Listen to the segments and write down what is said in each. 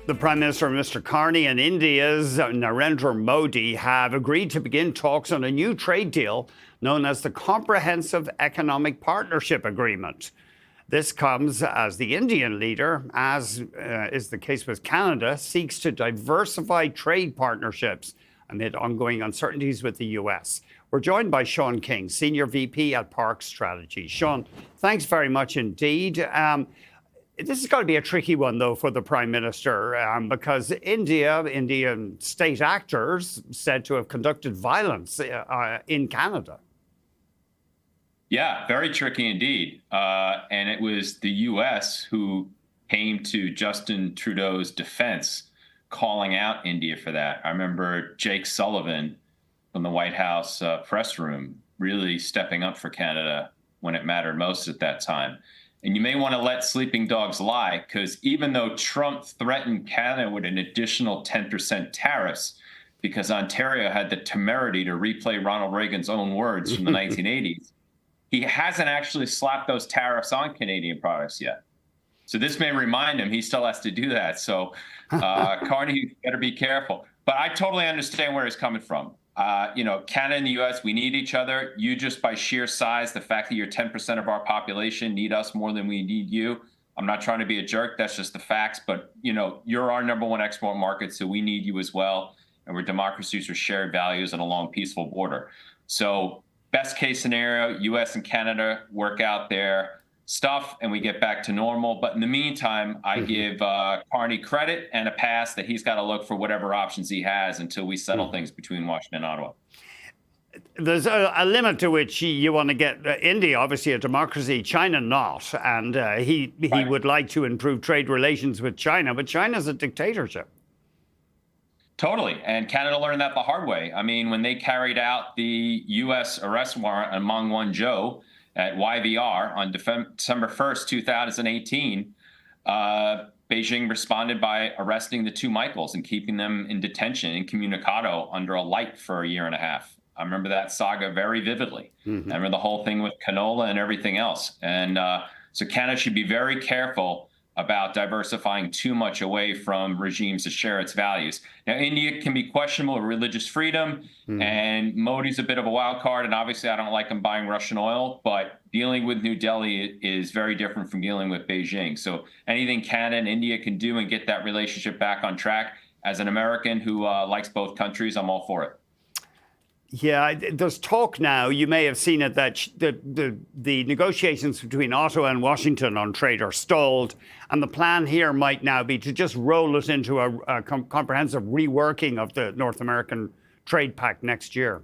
The Prime Minister, Mr. Carney, and India's Narendra Modi have agreed to begin talks on a new trade deal known as the Comprehensive Economic Partnership Agreement. This comes as the Indian leader, as is the case with Canada, seeks to diversify trade partnerships amid ongoing uncertainties with the U.S. We're joined by Sean King, Senior VP at Park Strategy. Sean, thanks very much indeed. This has got to be a tricky one, though, for the Prime Minister, because Indian state actors said to have conducted violence in Canada. Yeah, very tricky indeed. And it was the U.S. who came to Justin Trudeau's defense, calling out India for that. I remember Jake Sullivan from the White House press room really stepping up for Canada when it mattered most at that time. And you may want to let sleeping dogs lie, because even though Trump threatened Canada with an additional 10% tariffs because Ontario had the temerity to replay Ronald Reagan's own words from the 1980s, he hasn't actually slapped those tariffs on Canadian products yet. So this may remind him he still has to do that. So Carney, better be careful. But I totally understand where he's coming from. Canada and the U.S., we need each other. You just by sheer size, the fact that you're 10% of our population need us more than we need you. I'm not trying to be a jerk. That's just the facts. But, you're our number one export market, so we need you as well. And we're democracies with shared values and a long, peaceful border. So best case scenario, U.S. and Canada work out their stuff and we get back to normal. But in the meantime, I give Carney credit and a pass that he's got to look for whatever options he has until we settle things between Washington and Ottawa. There's a limit to which you want to get India, obviously a democracy, China not. And he would like to improve trade relations with China, but China's a dictatorship. Totally. And Canada learned that the hard way. I mean, when they carried out the U.S. arrest warrant on Meng Wanzhou at YVR on December 1st, 2018, Beijing responded by arresting the two Michaels and keeping them in detention, incommunicado, under a light for a year and a half. I remember that saga very vividly. I remember the whole thing with canola and everything else. And so Canada should be very careful about diversifying too much away from regimes that share its values. Now, India can be questionable with religious freedom, and Modi's a bit of a wild card, and obviously I don't like him buying Russian oil, but dealing with New Delhi is very different from dealing with Beijing. So anything Canada and India can do and get that relationship back on track, as an American who likes both countries, I'm all for it. Yeah, there's talk now, you may have seen it, that the negotiations between Ottawa and Washington on trade are stalled, and the plan here might now be to just roll it into a comprehensive reworking of the North American Trade Pact next year.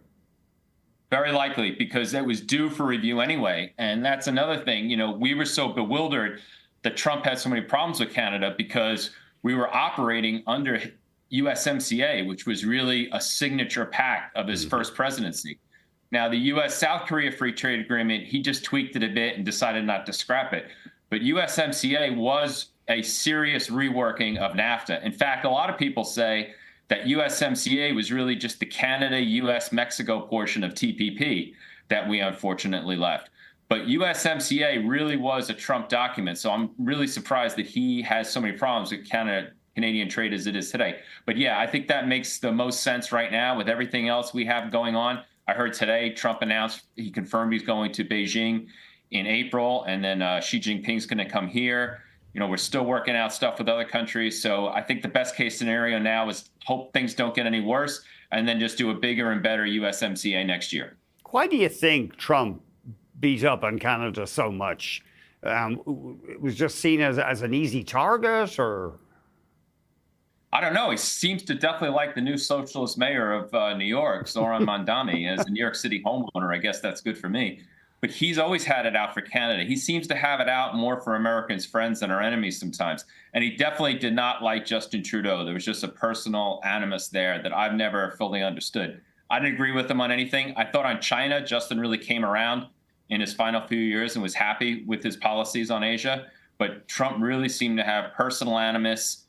Very likely, because it was due for review anyway. And that's another thing, we were so bewildered that Trump had so many problems with Canada because we were operating under USMCA, which was really a signature pact of his first presidency. Now, the U.S.-South Korea Free Trade Agreement, he just tweaked it a bit and decided not to scrap it. But USMCA was a serious reworking of NAFTA. In fact, a lot of people say that USMCA was really just the Canada, U.S., Mexico portion of TPP that we unfortunately left. But USMCA really was a Trump document. So I'm really surprised that he has so many problems with Canadian trade as it is today. But yeah, I think that makes the most sense right now with everything else we have going on. I heard today Trump announced, he confirmed he's going to Beijing in April, and then Xi Jinping's going to come here. We're still working out stuff with other countries. So I think the best case scenario now is hope things don't get any worse and then just do a bigger and better USMCA next year. Why do you think Trump beat up on Canada so much? It was just seen as an easy target, or? I don't know. He seems to definitely like the new socialist mayor of New York, Zoran Mandani. As a New York City homeowner, I guess that's good for me. But he's always had it out for Canada. He seems to have it out more for Americans' friends than our enemies sometimes. And he definitely did not like Justin Trudeau. There was just a personal animus there that I've never fully understood. I didn't agree with him on anything. I thought on China, Justin really came around in his final few years and was happy with his policies on Asia. But Trump really seemed to have personal animus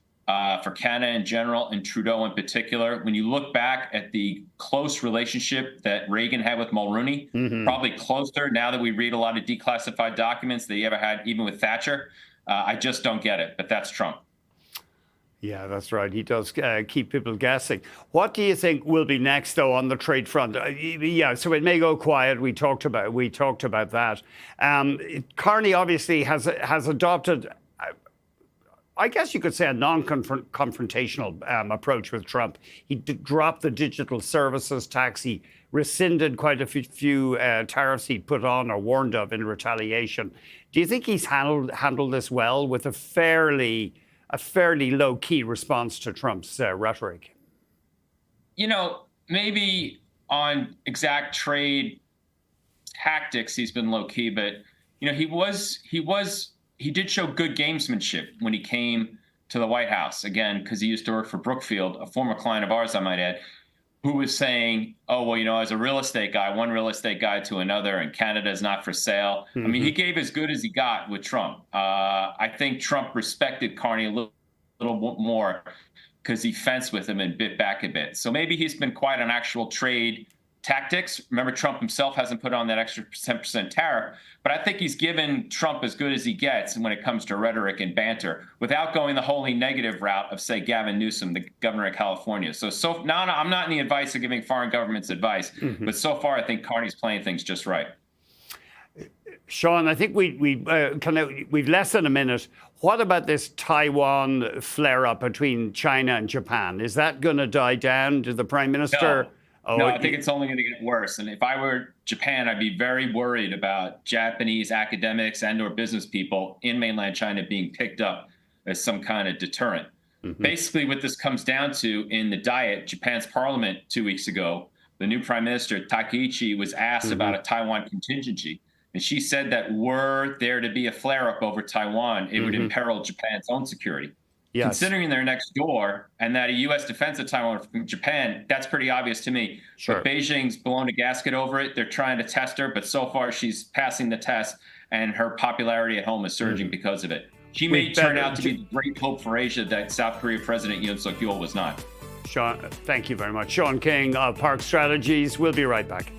for Canada in general and Trudeau in particular. When you look back at the close relationship that Reagan had with Mulroney, probably closer now that we read a lot of declassified documents that he ever had even with Thatcher, I just don't get it. But that's Trump. Yeah, that's right. He does keep people guessing. What do you think will be next, though, on the trade front? Yeah, so it may go quiet. We talked about that. Carney obviously has adopted, I guess you could say, a non-confrontational approach with Trump. He dropped the digital services tax. He rescinded quite a few tariffs he put on or warned of in retaliation. Do you think he's handled this well with a fairly low-key response to Trump's rhetoric? Maybe on exact trade tactics, he's been low-key, but he did show good gamesmanship when he came to the White House, again, because he used to work for Brookfield, a former client of ours, I might add, who was saying, oh, well, as a real estate guy, one real estate guy to another, and Canada is not for sale. Mm-hmm. I mean, he gave as good as he got with Trump. I think Trump respected Carney a little more because he fenced with him and bit back a bit. So maybe he's been quiet on actual trade tactics. Remember, Trump himself hasn't put on that extra 10% tariff, but I think he's given Trump as good as he gets when it comes to rhetoric and banter without going the wholly negative route of, say, Gavin Newsom, the governor of California. So now I'm not in the advice of giving foreign governments advice, but so far I think Carney's playing things just right. Sean, I think we've less than a minute. What about this Taiwan flare-up between China and Japan? Is that going to die down? Did the Prime Minister? No, I think it's only going to get worse. And if I were Japan, I'd be very worried about Japanese academics and or business people in mainland China being picked up as some kind of deterrent. Mm-hmm. Basically, what this comes down to in the Diet, Japan's parliament 2 weeks ago, the new Prime Minister, Takaichi, was asked about a Taiwan contingency. And she said that were there to be a flare-up over Taiwan, it would imperil Japan's own security. Yes. Considering they're next door and that a U.S. defense of Taiwan from Japan, that's pretty obvious to me. Sure. But Beijing's blown a gasket over it. They're trying to test her, but so far she's passing the test, and her popularity at home is surging because of it. She may turn out to be the great hope for Asia that South Korea President Yoon Suk-yeol was not. Sean, thank you very much. Sean King of Park Strategies. We'll be right back.